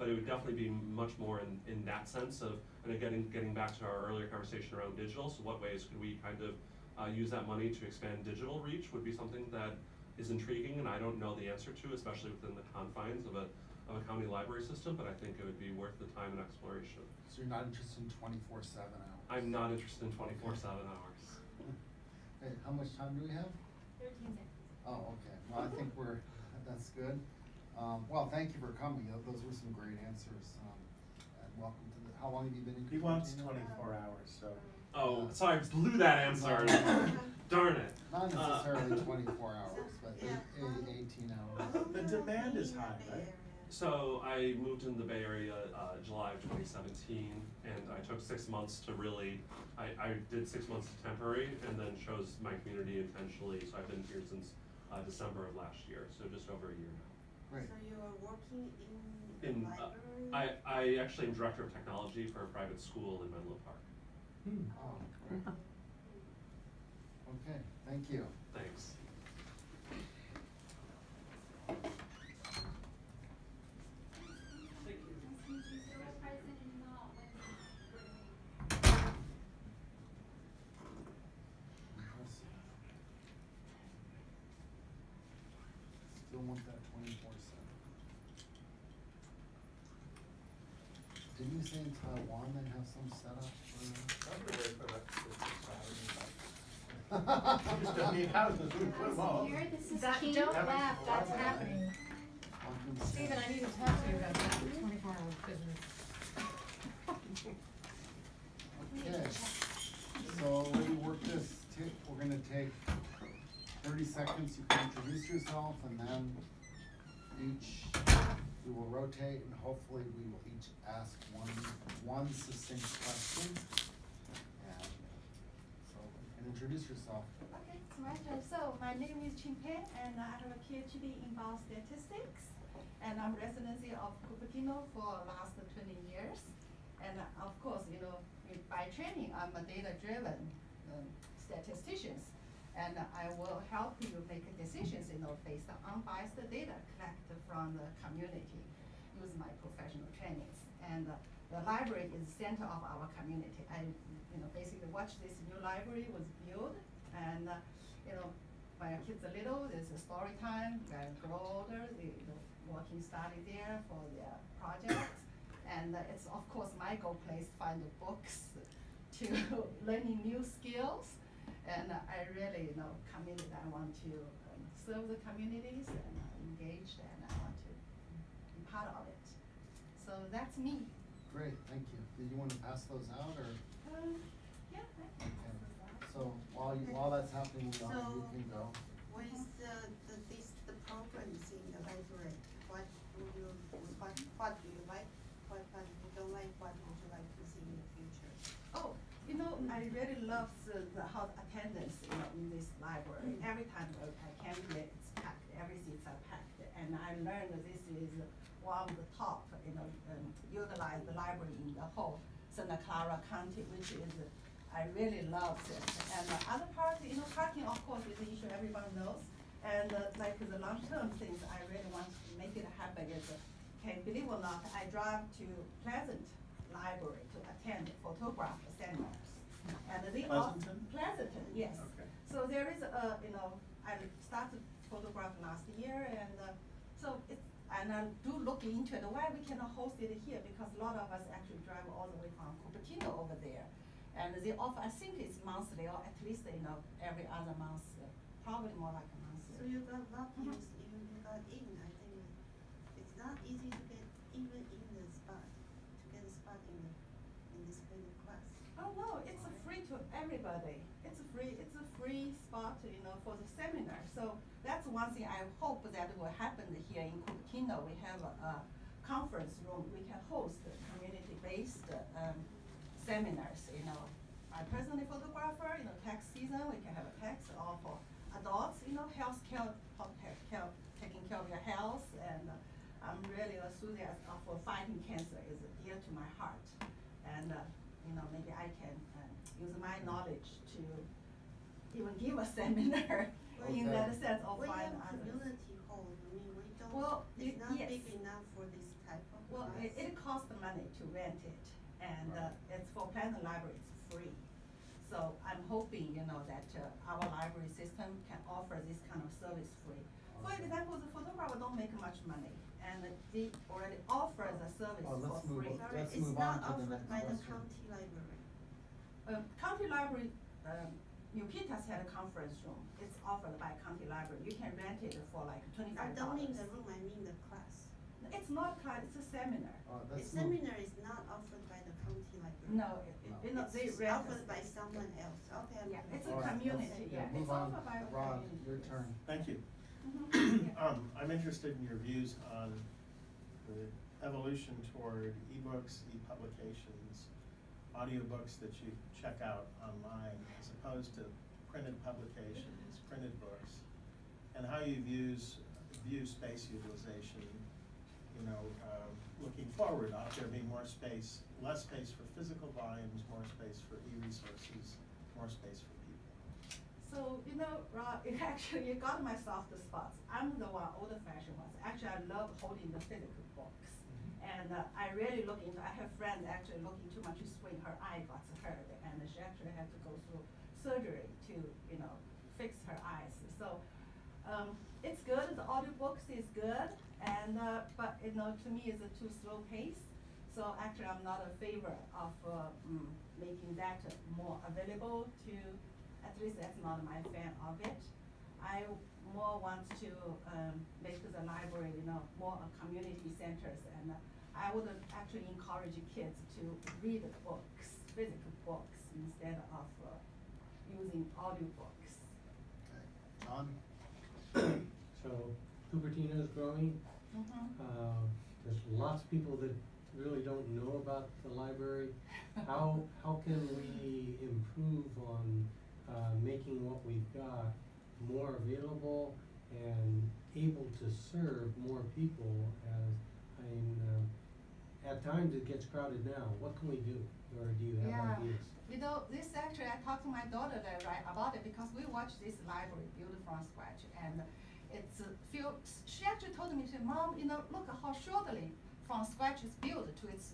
Speaker 11: it would definitely be much more in that sense of, and again, getting back to our earlier conversation around digital, so what ways could we kind of use that money to expand digital reach would be something that is intriguing, and I don't know the answer to, especially within the confines of a county library system, but I think it would be worth the time and exploration.
Speaker 2: So you're not interested in 24/7 hours?
Speaker 11: I'm not interested in 24/7 hours.
Speaker 2: Hey, how much time do we have?
Speaker 7: 13 seconds.
Speaker 2: Oh, okay, well, I think that's good. Well, thank you for coming, those were some great answers, and welcome to how long have you been in Cupertino?
Speaker 6: He wants 24 hours, so.
Speaker 11: Oh, sorry, I blew that answer. Darn it.
Speaker 2: Not necessarily 24 hours, but 18 hours.
Speaker 6: The demand is high, right?
Speaker 11: So I moved into the Bay Area July of 2017, and I took 6 months to really, I did 6 months temporary and then chose my community intentionally, so I've been here since December of last year, so just over a year now.
Speaker 2: Great.
Speaker 5: So you are working in the library?
Speaker 11: I actually am director of technology for a private school in Menlo Park.
Speaker 2: Oh, great. Okay, thank you.
Speaker 11: Thanks.
Speaker 2: Still want that 24/7. Didn't you say in Taiwan they have some setup for?
Speaker 6: Just don't need houses, we put them all.
Speaker 7: Here, this is
Speaker 12: That,
Speaker 7: Qin.
Speaker 12: don't laugh, that's happening.
Speaker 2: Quantum
Speaker 12: Stephen, I
Speaker 2: setup.
Speaker 12: need to talk to you about that 24-hour business.
Speaker 2: Okay, so the way we work this, we're gonna take 30 seconds, you can introduce yourself, and then we will rotate, and hopefully we will each ask one succinct question. And so, you can introduce yourself.
Speaker 12: Okay, it's my turn. So my name is Qin Pan, and I have a PhD in biostatistics, and I'm residency of Cupertino for last 20 years. And of course, by training, I'm a data-driven statistician, and I will help you make decisions, based on unbiased data collected from the community, using my professional trainings. And the library is the center of our community. I, basically watch this new library was built, and when our kids are little, there's a story time. When they grow older, they working study there for their projects. And it's of course my go place to find the books to learning new skills. And I really, committed. I want to serve the communities, and I'm engaged, and I want to be part of it. So that's me.
Speaker 2: Great, thank you. Did you want to pass those out, or?
Speaker 12: Yeah.
Speaker 2: Okay. So while that's happening, you can go.
Speaker 5: What is the programs in the library? What do you like? What you don't like? What would you like to see in the future?
Speaker 12: Oh, I really love the how attendance, in this library. Every time I came here, it's packed. Every seats are packed, and I learned that this is one of the top, utilized library in the whole Santa Clara County, which is I really love it. And the other part, parking of course is an issue everyone knows. And like the long-term things, I really want to make it happen. Okay, believe it or not, I drive to Pleasant Library to attend photograph seminars. And they
Speaker 6: Pleasanton?
Speaker 12: Pleasanton, yes.
Speaker 6: Okay.
Speaker 12: So there is I started photographing last year, and and I do look into it, why we cannot host it here, because a lot of us actually drive all the way from Cupertino over there. And they offer, I think it's monthly, or at least, every other month, probably more like a month.
Speaker 5: So you got lucky, you got in. I think it's not easy to get even in the spot, to get a spot in this kind of class.
Speaker 12: Oh no, it's a free to everybody. It's a free spot, for the seminar. So that's one thing I hope that will happen here in Cupertino. We have a conference room. We can host community-based seminars. I personally photographer. Tax season, we can have a tax, or for adults, healthcare, taking care of your health, and I'm really enthusiastic for fighting cancer is dear to my heart. And, maybe I can use my knowledge to even give a seminar in that sense of
Speaker 5: We
Speaker 12: find
Speaker 5: have
Speaker 12: others.
Speaker 5: community hall, I mean, we don't,
Speaker 12: Well,
Speaker 5: it's not
Speaker 12: yes.
Speaker 5: big enough for this type of
Speaker 12: Well,
Speaker 5: class.
Speaker 12: it costs money to rent it, and it's for Planning Library, it's free. So I'm hoping, that our library system can offer this kind of service free. For example, the photographer don't make much money, and they already offer the service
Speaker 2: Oh,
Speaker 12: for
Speaker 2: let's move
Speaker 12: free.
Speaker 2: on.
Speaker 5: Sorry,
Speaker 2: Let's
Speaker 5: it's
Speaker 2: move
Speaker 5: not
Speaker 2: on to the
Speaker 5: offered
Speaker 2: next
Speaker 5: by the
Speaker 2: question.
Speaker 5: county library.
Speaker 12: County library, New Peters had a conference room. It's offered by county library. You can rent it for like
Speaker 5: I
Speaker 12: $25.
Speaker 5: don't mean the room, I mean the class.
Speaker 12: It's not a class, it's a seminar.
Speaker 5: The seminar is not offered by the county library.
Speaker 12: No, they
Speaker 5: It's
Speaker 12: rent.
Speaker 5: offered by someone else, okay. I'm
Speaker 12: Yeah, it's
Speaker 5: confused.
Speaker 12: a
Speaker 2: All right,
Speaker 12: community,
Speaker 2: let's-
Speaker 12: yeah,
Speaker 2: move
Speaker 12: it's
Speaker 2: on.
Speaker 12: offered by a
Speaker 2: Ron,
Speaker 12: community,
Speaker 2: your
Speaker 12: yes.
Speaker 2: turn.
Speaker 6: Thank you.
Speaker 12: Yeah.
Speaker 6: I'm interested in your views on the evolution toward ebooks, e-publications, audiobooks that you check out online as opposed to printed publications, printed books, and how you view space utilization, looking forward. Ought there be more space, less space for physical volumes, more space for e-resources, more space for people?
Speaker 12: So, Rob, actually, you got my soft spots. I'm the one, old-fashioned ones. Actually, I love holding the physical books. And I really I have friends actually looking too much to swing, her eye got hurt, and she actually had to go through surgery to, fix her eyes. So, it's good, the audiobooks is good, and, but, to me, it's a too slow pace. So actually, I'm not a favor of, making that more available to, at least that's not my fan of it. I more want to, make the library, more a community centers, and I would actually encourage kids to read books, physical books, instead of, using audiobooks.
Speaker 2: Okay, John?
Speaker 3: So Cupertino's growing. There's lots of people that really don't know about the library. How can we improve on making what we've got more available and able to serve more people? At times it gets crowded now. What can we do? Or do you have ideas?
Speaker 12: This actually, I talked to my daughter about it because we watched this library built from scratch, and she actually told me, she said, Mom, look how shortly from scratch is built to its,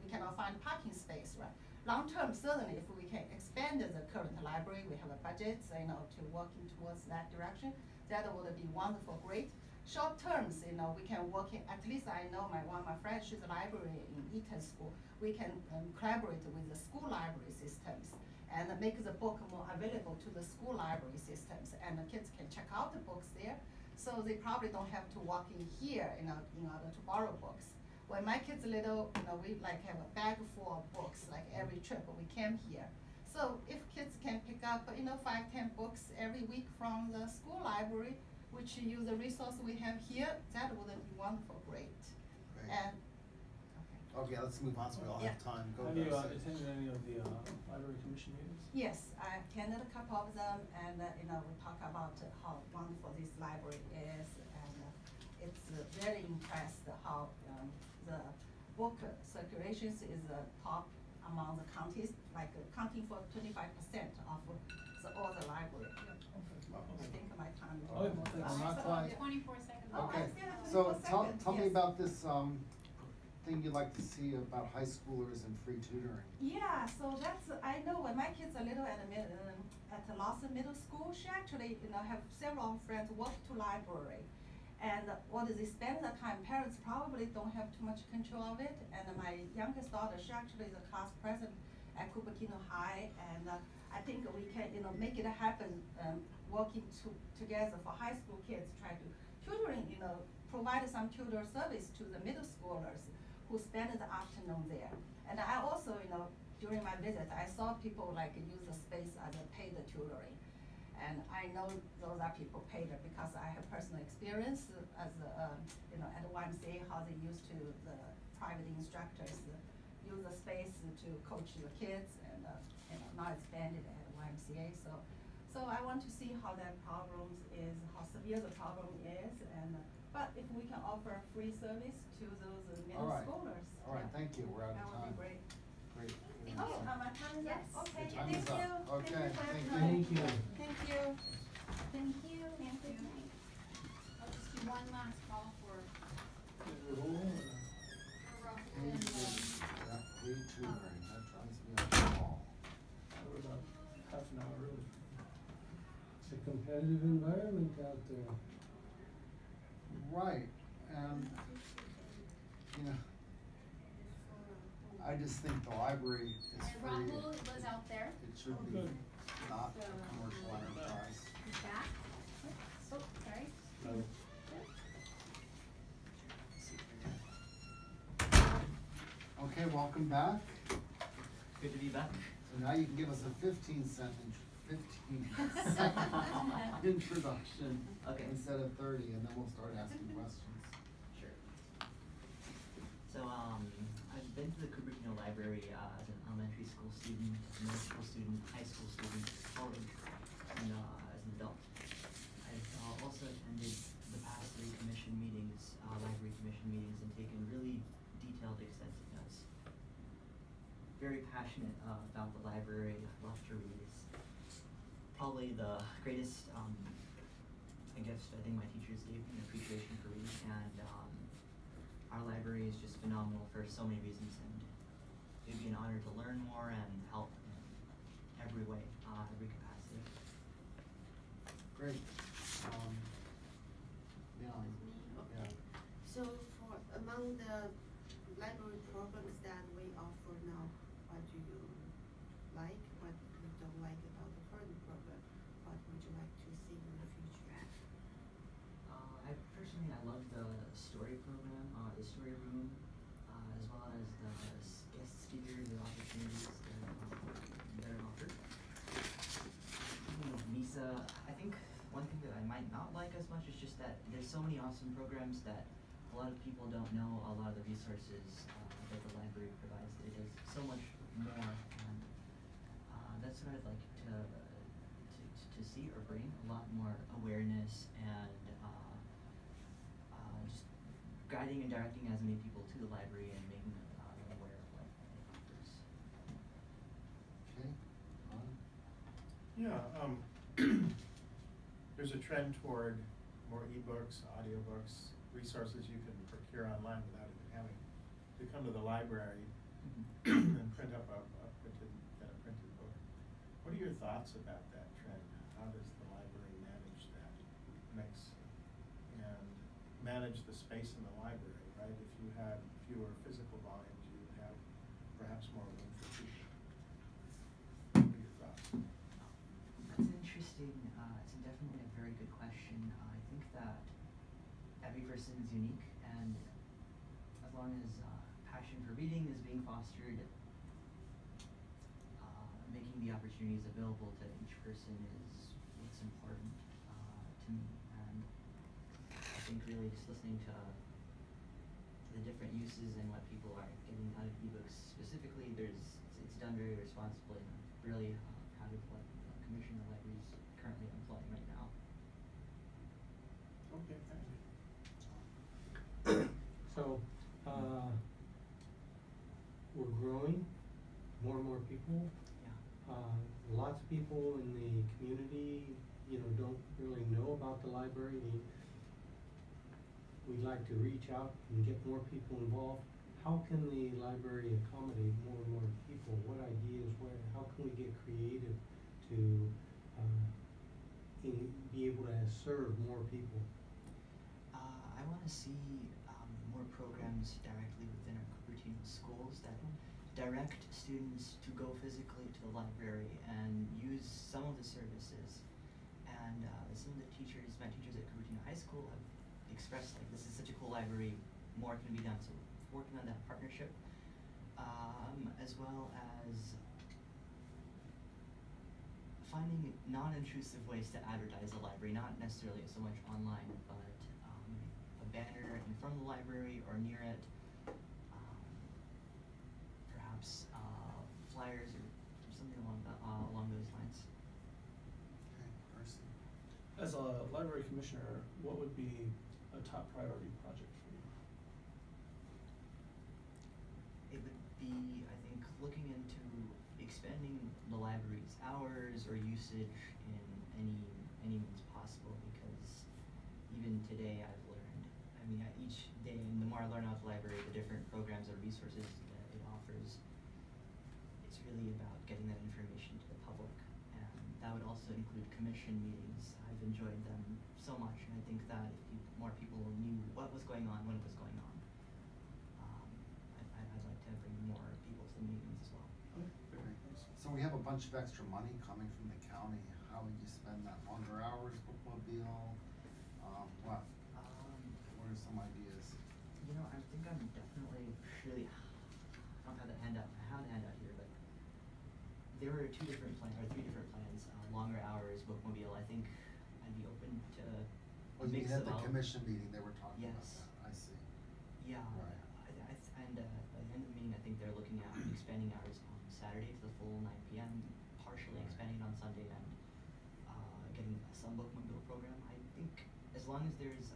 Speaker 12: we cannot find parking space, right? Long term, certainly, if we can expand the current library, we have a budget, to working towards that direction, that would be wonderful, great. Short terms, we can work at least I know one of my friends, she's a library in Eton School. We can collaborate with the school library systems and make the book more available to the school library systems, and the kids can check out the books there. So they probably don't have to walk in here, in order to borrow books. When my kids are little, we have a bag full of books, like every trip we came here. So if kids can pick up, 5-10 books every week from the school library, which use the resource we have here, that would be wonderful, great.
Speaker 2: Great.
Speaker 12: And,
Speaker 2: Okay, let's move on so we all have time. Go
Speaker 4: Have you
Speaker 2: Darcy.
Speaker 4: attended any of the library commission meetings?
Speaker 12: yes, I attended a couple of them, and, we talk about how wonderful this library is, and it's very impressed how, the book circulations is top among the counties, like counting for 25% of all the library. I think my time is
Speaker 4: Oh,
Speaker 12: almost
Speaker 4: thanks.
Speaker 12: up.
Speaker 2: Not
Speaker 12: So,
Speaker 2: quite.
Speaker 12: yeah.
Speaker 7: 24 seconds.
Speaker 12: Oh, I
Speaker 2: Okay,
Speaker 12: still have
Speaker 2: so
Speaker 12: 24 seconds,
Speaker 2: tell me
Speaker 12: yes.
Speaker 2: about this, thing you'd like to see about high schoolers and free tutoring.
Speaker 12: Yeah, so that's, I know when my kids are little at the Lawson Middle School, she actually, have several friends work to library. And what they spend the time, parents probably don't have too much control of it. And my youngest daughter, she actually is a class president at Cupertino High, and I think we can, make it happen, working together for high school kids, try to tutoring, provide some tutor service to the middle schoolers who spend the afternoon there. And I also, during my visit, I saw people use the space as a paid tutoring. And I know those are people paid because I have personal experience as, at YMCA, how they used to, the private instructors use the space to coach the kids, and, now it's expanded at YMCA. So So I want to see how that problem is, how severe the problem is, and, but if we can offer free service to those middle
Speaker 2: All right.
Speaker 12: schoolers.
Speaker 2: All right,
Speaker 12: yeah,
Speaker 2: thank you, we're out of
Speaker 12: That would
Speaker 2: time.
Speaker 12: be great.
Speaker 2: Great.
Speaker 7: Thank
Speaker 12: Oh,
Speaker 7: you.
Speaker 12: my time is up?
Speaker 7: Yes.
Speaker 12: Okay,
Speaker 2: Your time
Speaker 12: thank
Speaker 2: is up.
Speaker 12: you.
Speaker 2: Okay,
Speaker 12: for your
Speaker 2: thank
Speaker 12: time.
Speaker 3: Thank you.
Speaker 12: Thank you.
Speaker 7: Thank you. Thank you. I'll just do one last call for Rahul
Speaker 2: Page
Speaker 7: and,
Speaker 2: two. Yeah, page two, right, that drives me up the wall.
Speaker 4: We're about half an hour early.
Speaker 3: It's a competitive environment out there.
Speaker 2: Right, and, you know, I just think the library is
Speaker 7: and
Speaker 2: free.
Speaker 7: Rahul was out there.
Speaker 2: It should be
Speaker 4: Good.
Speaker 2: not a commercial enterprise.
Speaker 7: He's back. Oh, sorry.
Speaker 2: Okay, welcome back.
Speaker 13: Good to be back.
Speaker 2: So now you can give us a 15-second introduction.
Speaker 13: Okay.
Speaker 2: Instead of 30, and then we'll start asking questions.
Speaker 13: Sure. So, I've been to the Cupertino Library as an elementary school student, middle school student, high school student, college, and as an adult. I've also attended the past 3 commission meetings, library commission meetings, and taken really detailed, extensive notes. Very passionate about the library, love to read. It's probably the greatest a gift I think my teachers gave me, an appreciation for reading, and our library is just phenomenal for so many reasons, and it'd be an honor to learn more and help in every way, every capacity.
Speaker 2: Great. Yeah.
Speaker 5: Okay. So for among the library programs that we offer now, what do you like, what you don't like about the current program? What would you like to see in the future?
Speaker 13: I love the story program, the story room, as well as the guest speakers and opportunities that are offered. MISA, I think one thing that I might not like as much is just that there's so many awesome programs that a lot of people don't know a lot of the resources that the library provides. It does so much more, and that's what I'd like to see or bring a lot more awareness and just guiding and directing as many people to the library and making them aware of what it offers.
Speaker 2: Okay. Ron?
Speaker 6: Yeah, there's a trend toward more ebooks, audiobooks, resources you can procure online without even having to come to the library and print up get a printed book. What are your thoughts about that trend? How does the library manage that mix and manage the space in the library, right? If you had fewer physical volumes, you would have perhaps more room for people. What are your thoughts?
Speaker 13: That's interesting. It's definitely a very good question. I think that every person is unique, and as long as passion for reading is being fostered, making the opportunities available to each person is what's important to me. And I think really just listening to the different uses and what people are getting out of ebooks specifically, it's done very responsibly, and I'm really proud of what the Commission of Libraries is currently employing right now.
Speaker 6: Okay, thank you.
Speaker 3: So, we're growing, more and more people.
Speaker 13: Yeah.
Speaker 3: Lots of people in the community, don't really know about the library. We'd like to reach out and get more people involved. How can the library accommodate more and more people? What ideas, how can we get creative to be able to serve more people?
Speaker 13: I want to see more programs directly within our Cupertino schools that direct students to go physically to the library and use some of the services. And some of the teachers, my teachers at Cupertino High School have expressed like this is such a cool library, more can be done. So working on that partnership, as well as finding non-intrusive ways to advertise the library, not necessarily so much online, but a banner in front of the library or near it, perhaps flyers or something along those lines.
Speaker 2: Okay.
Speaker 4: As a library commissioner, what would be a top priority project for you?
Speaker 13: It would be, I think, looking into expanding the library's hours or usage in any means possible, because even today I've learned, I mean, each day, and the more I learn about the library, the different programs or resources that it offers, it's really about getting that information to the public. And that would also include commission meetings. I've enjoyed them so much, and I think that if more people knew what was going on, when it was going on, I'd like to bring more people to the meetings as well.
Speaker 2: Very nice. So we have a bunch of extra money coming from the county. How would you spend that? Longer hours, bookmobile, what? What are some ideas?
Speaker 13: You know, I think I'm definitely really, I don't have the handout, I have the handout here, but there were three different plans, longer hours, bookmobile. I think I'd be open to
Speaker 2: Oh,
Speaker 13: a
Speaker 2: you
Speaker 13: mix
Speaker 2: mean at
Speaker 13: of
Speaker 2: the
Speaker 13: all.
Speaker 2: commission meeting, they were talking about
Speaker 13: Yes.
Speaker 2: that, I see.
Speaker 13: Yeah,
Speaker 2: Right.
Speaker 13: and by the end of the meeting, I think they're looking at expanding hours on Saturday to the full 9 p.m., partially
Speaker 2: Right.
Speaker 13: expanding on Sunday, and getting some bookmobile program. I think as long as there's,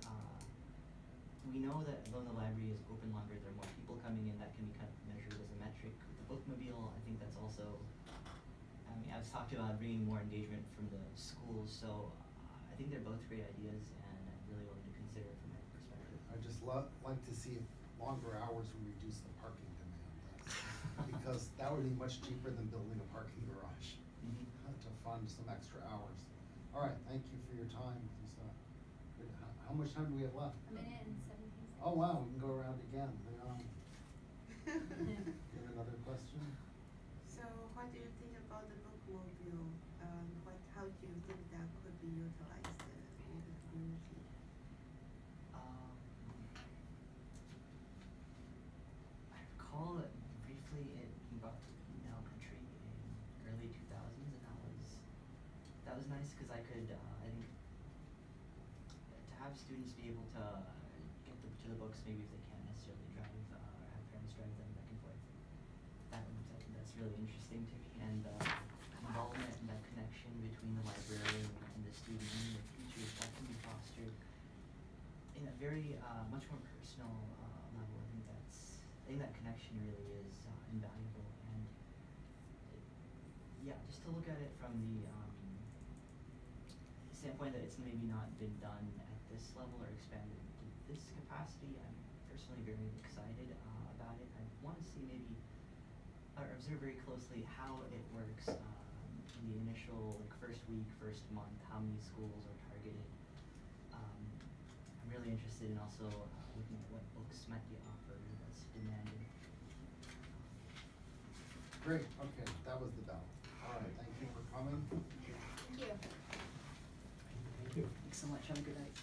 Speaker 13: we know that although the library is open longer, there are more people coming in, that can be kind of measured as a metric. The bookmobile, I think that's also, I mean, I've talked about bringing more engagement from the schools, so I think they're both great ideas, and I'm really willing to consider it from my perspective.
Speaker 2: I just like to see if longer hours would reduce the parking demand. Because that would be much cheaper than building a parking garage
Speaker 13: Mhm.
Speaker 2: to fund some extra hours. All right, thank you for your time. How much time do we have left?
Speaker 7: A minute and 17 seconds.
Speaker 2: Oh, wow, we can go around again. You have another question?
Speaker 5: So what do you think about the bookmobile? How do you think that could be utilized in the community?
Speaker 13: I recall it briefly in elementary in early 2000s, and that was nice because I could, I think, to have students be able to get to the books, maybe if they can't necessarily drive or have parents drive them back and forth. I think that's really interesting to me, and the involvement and that connection between the librarian and the student and the teachers, that can be fostered in a very much more personal level. I think that connection really is invaluable, and yeah, just to look at it from the standpoint that it's maybe not been done at this level or expanded to this capacity, I'm personally very excited about it. I want to see maybe, or observe very closely how it works in the initial, like, first week, first month, how many schools are targeted. I'm really interested in also looking at what books might be offered that's demanded.
Speaker 2: Great, okay, that was the bell. All right, thank you for coming.
Speaker 7: Thank you.
Speaker 3: Thank you.
Speaker 13: Thanks so much. Have a good night.